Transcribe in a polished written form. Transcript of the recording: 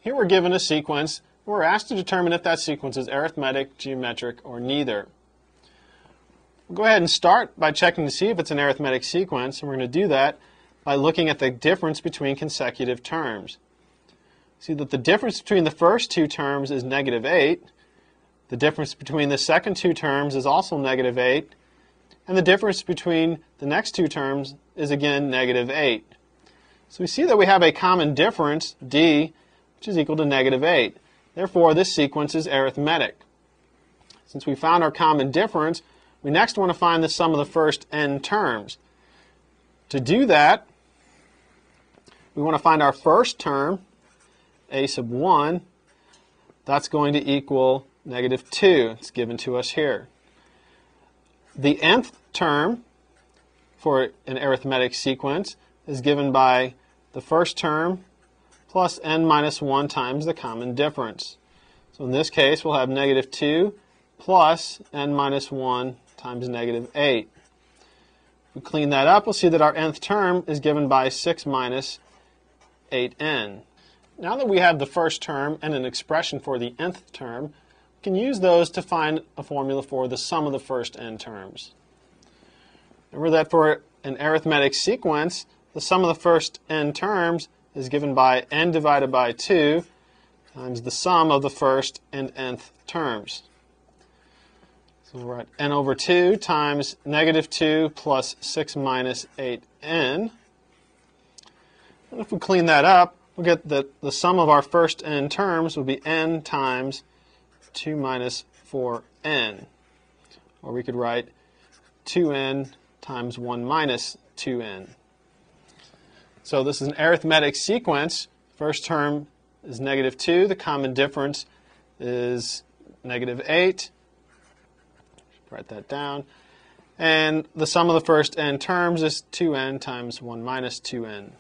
Here we're given a sequence. We're asked to determine if that sequence is arithmetic, geometric, or neither. We'll go ahead and start by checking to see if it's an arithmetic sequence, and we're going to do that by looking at the difference between consecutive terms. See that the difference between the first two terms is -8. The difference between the second two terms is also -8. And the difference between the next two terms is again -8. So we see that we have a common difference, d, which is equal to -8. Therefore, this sequence is arithmetic. Since we found our common difference, we next want to find the sum of the first n terms. To do that, we want to find our first term, a sub 1. That's going to equal -2. It's given to us here. The nth term for an arithmetic sequence is given by the first term plus n minus 1 times the common difference. So in this case, we'll have -2 plus n minus 1 times -8. If we clean that up, we'll see that our nth term is given by 6 minus 8n. Now that we have the first term and an expression for the nth term, we can use those to find a formula for the sum of the first n terms. Remember that for an arithmetic sequence, the sum of the first n terms is given by n divided by 2 times the sum of the first and nth terms. So we're at n over 2 times -2 plus 6 minus 8n. And if we clean that up, we'll get that the sum of our first n terms will be n times 2 minus 4n. Or we could write 2n times 1 minus 2n. So this is an arithmetic sequence. First term is -2. The common difference is -8. Write that down. And the sum of the first n terms is 2n times 1 minus 2n.